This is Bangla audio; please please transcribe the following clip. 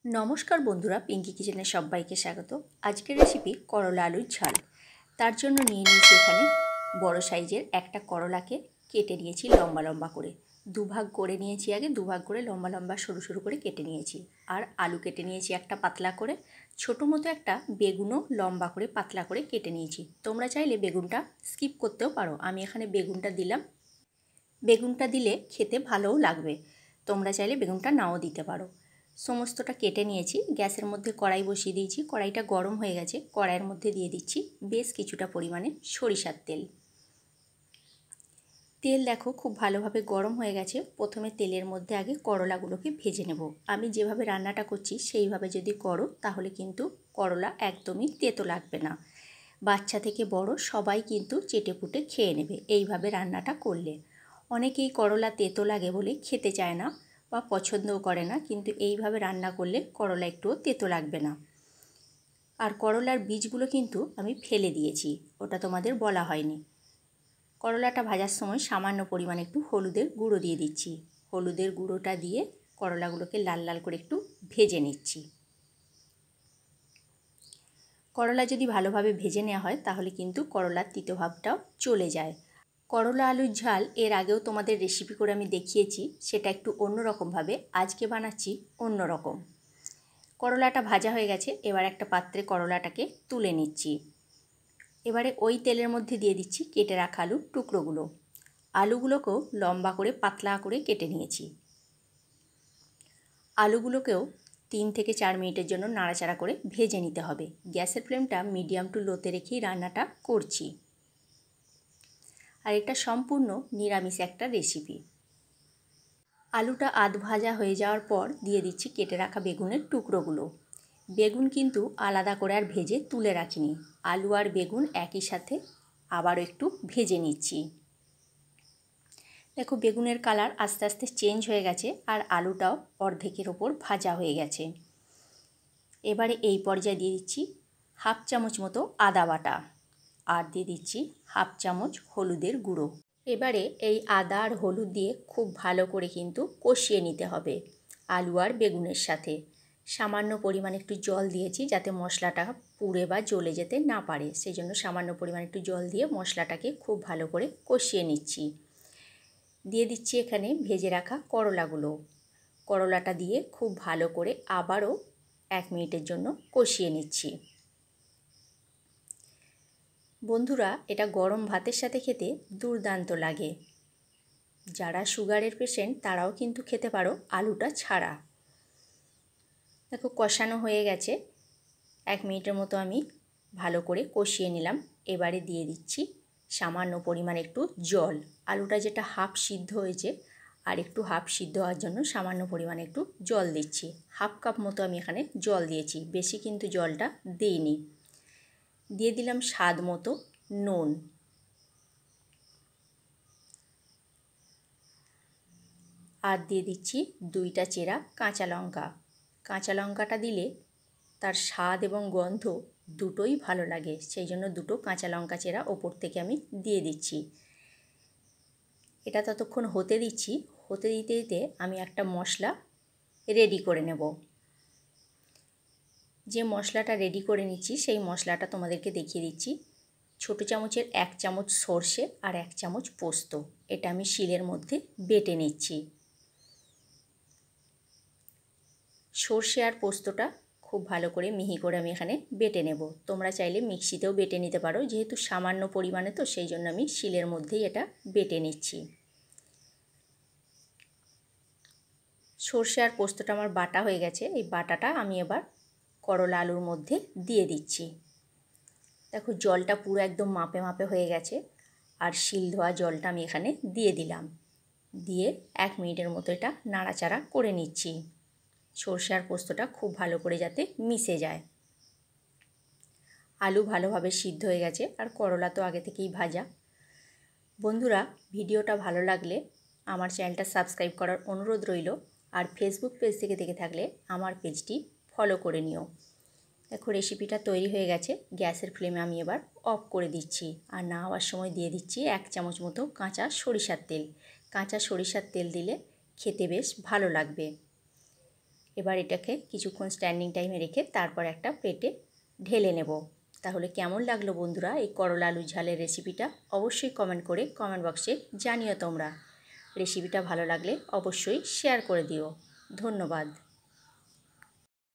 নমস্কার বন্ধুরা, পিঙ্কি কিচেনে সবাইকে স্বাগত। আজকের রেসিপি করলা আলুর ঝাল। তার জন্য নিয়ে নিয়েছি এখানে বড় সাইজের একটা করলাকে কেটে নিয়েছি লম্বা লম্বা করে। দুভাগ করে নিয়েছি, আগে দুভাগ করে লম্বা লম্বা সরু সরু করে কেটে নিয়েছি। আর আলু কেটে নিয়েছি একটা পাতলা করে, ছোটো মতো একটা বেগুনও লম্বা করে পাতলা করে কেটে নিয়েছি। তোমরা চাইলে বেগুনটা স্কিপ করতেও পারো, আমি এখানে বেগুনটা দিলাম। বেগুনটা দিলে খেতে ভালোও লাগবে, তোমরা চাইলে বেগুনটা নাও দিতে পারো। সমস্তটা কেটে নিয়েছি, গ্যাসের মধ্যে কড়াই বসিয়ে দিয়েছি। কড়াইটা গরম হয়ে গেছে, কড়াইয়ের মধ্যে দিয়ে দিচ্ছি বেশ কিছুটা পরিমাণে সরিষার তেল। তেল দেখো খুব ভালোভাবে গরম হয়ে গেছে। প্রথমে তেলের মধ্যে আগে করলাগুলোকে ভেজে নেব। আমি যেভাবে রান্নাটা করছি সেইভাবে যদি করো তাহলে কিন্তু করলা একদমই তেতো লাগবে না। বাচ্চা থেকে বড় সবাই কিন্তু চেটেপুটে খেয়ে নেবে এইভাবে রান্নাটা করলে। অনেকেই করলা তেতো লাগে বলে খেতে চায় না বা পছন্দও করে না, কিন্তু এইভাবে রান্না করলে করলা একটুও তেতো লাগবে না। আর করলার বীজগুলো কিন্তু আমি ফেলে দিয়েছি, ওটা তোমাদের বলা হয়নি। করলাটা ভাজার সময় সামান্য পরিমাণে একটু হলুদের গুঁড়ো দিয়ে দিচ্ছি। হলুদের গুঁড়োটা দিয়ে করলাগুলোকে লাল লাল করে একটু ভেজে নিচ্ছি। করলা যদি ভালোভাবে ভেজে নেওয়া হয় তাহলে কিন্তু করলার তিতো ভাবটাও চলে যায়। করলা আলুর ঝাল এর আগেও তোমাদের রেসিপি করে আমি দেখিয়েছি, সেটা একটু অন্যরকমভাবে আজকে বানাচ্ছি অন্যরকম। করলাটা ভাজা হয়ে গেছে, এবার একটা পাত্রে করলাটাকে তুলে নিচ্ছি। এবারে ওই তেলের মধ্যে দিয়ে দিচ্ছি কেটে রাখা আলুর টুকরোগুলো। আলুগুলোকেও লম্বা করে পাতলা করে কেটে নিয়েছি। আলুগুলোকেও 3 থেকে 4 মিনিটের জন্য নাড়াচাড়া করে ভেজে নিতে হবে। গ্যাসের ফ্লেমটা মিডিয়াম টু লোতে রেখেই রান্নাটা করছি। আর এটা সম্পূর্ণ নিরামিষ একটা রেসিপি। আলুটা আধ ভাজা হয়ে যাওয়ার পর দিয়ে দিচ্ছি কেটে রাখা বেগুনের টুকরোগুলো। বেগুন কিন্তু আলাদা করে আর ভেজে তুলে রাখিনি, আলু আর বেগুন একই সাথে আবারও একটু ভেজে নিচ্ছি। দেখো বেগুনের কালার আস্তে আস্তে চেঞ্জ হয়ে গেছে আর আলুটাও অর্ধেকের ওপর ভাজা হয়ে গেছে। এবারে এই পর্যায়ে দিয়ে দিচ্ছি হাফ চামচ মতো আদা বাটা আর দিয়ে দিচ্ছি হাফ চামচ হলুদের গুঁড়ো। এবারে এই আদা আর হলুদ দিয়ে খুব ভালো করে কিন্তু কষিয়ে নিতে হবে আলু আর বেগুনের সাথে। সামান্য পরিমাণে একটু জল দিয়েছি যাতে মশলাটা পুড়ে বা জ্বলে যেতে না পারে, সেই জন্য সামান্য পরিমাণে একটু জল দিয়ে মশলাটাকে খুব ভালো করে কষিয়ে নিচ্ছি। দিয়ে দিচ্ছি এখানে ভেজে রাখা করলাগুলো। করলাটা দিয়ে খুব ভালো করে আবারও 1 মিনিটের জন্য কষিয়ে নিচ্ছি। বন্ধুরা, এটা গরম ভাতের সাথে খেতে দুর্দান্ত লাগে। যারা সুগারের পেশেন্ট তারাও কিন্তু খেতে পারো আলুটা ছাড়া। দেখো কষানো হয়ে গেছে, 1 মিনিটের মতো আমি ভালো করে কষিয়ে নিলাম। এবারে দিয়ে দিচ্ছি সামান্য পরিমাণে একটু জল। আলুটা যেটা হাফ সিদ্ধ হয়েছে আর একটু হাফ সিদ্ধ হওয়ার জন্য সামান্য পরিমাণে একটু জল দিচ্ছি। হাফ কাপ মতো আমি এখানে জল দিয়েছি, বেশি কিন্তু জলটা দিইনি। দিয়ে দিলাম স্বাদ মতো নুন। আর দিয়ে দিচ্ছি 2টা চেরা কাঁচা লঙ্কা। কাঁচা লঙ্কাটা দিলে তার স্বাদ এবং গন্ধ দুটোই ভালো লাগে, সেই জন্য 2টো কাঁচা লঙ্কা চেরা ওপর থেকে আমি দিয়ে দিচ্ছি। এটা ততক্ষণ হতে দিচ্ছি, হতে দিতে দিতে আমি একটা মশলা রেডি করে নেব। যে মশলাটা রেডি করে নিচ্ছি সেই মশলাটা তোমাদেরকে দেখিয়ে দিচ্ছি। ছোটো চামচের 1 চামচ সর্ষে আর 1 চামচ পোস্ত, এটা আমি শিলের মধ্যে বেটে নিচ্ছি। সর্ষে আর পোস্তটা খুব ভালো করে মিহি করে আমি এখানে বেটে নেব। তোমরা চাইলে মিক্সিতেও বেটে নিতে পারো, যেহেতু সামান্য পরিমাণে তো সেই জন্য আমি শিলের মধ্যেই এটা বেটে নিচ্ছি। সর্ষে আর পোস্তটা আমার বাটা হয়ে গেছে, এই বাটাটা আমি এবার করলা আলুর মধ্যে দিয়ে দিচ্ছি। দেখো জলটা পুরো একদম মাপে মাপে হয়ে গেছে আর শিল ধোয়া জলটা আমি এখানে দিয়ে দিলাম। দিয়ে 1 মিনিটের মতো এটা নাড়াচাড়া করে নিচ্ছি, সর্ষে আর পোস্তটা খুব ভালো করে যাতে মিশে যায়। আলু ভালোভাবে সিদ্ধ হয়ে গেছে আর করলা তো আগে থেকেই ভাজা। বন্ধুরা, ভিডিওটা ভালো লাগলে আমার চ্যানেলটা সাবস্ক্রাইব করার অনুরোধ রইল। আর ফেসবুক পেজ থেকে দেখে থাকলে আমার পেজটি ফলো করে নিও। দেখো রেসিপিটা তৈরি হয়ে গেছে, গ্যাসের ফ্লেমে আমি এবার অফ করে দিচ্ছি। আর না হওয়ার সময় দিয়ে দিচ্ছি 1 চামচ মতো কাঁচা সরিষার তেল। কাঁচা সরিষার তেল দিলে খেতে বেশ ভালো লাগবে। এবার এটাকে কিছুক্ষণ স্ট্যান্ডিং টাইমে রেখে তারপর একটা প্লেটে ঢেলে নেব। তাহলে কেমন লাগলো বন্ধুরা এই করলা আলু ঝালের রেসিপিটা? অবশ্যই কমেন্ট করে কমেন্ট বক্সে জানিও তোমরা। রেসিপিটা ভালো লাগলে অবশ্যই শেয়ার করে দিও। ধন্যবাদ।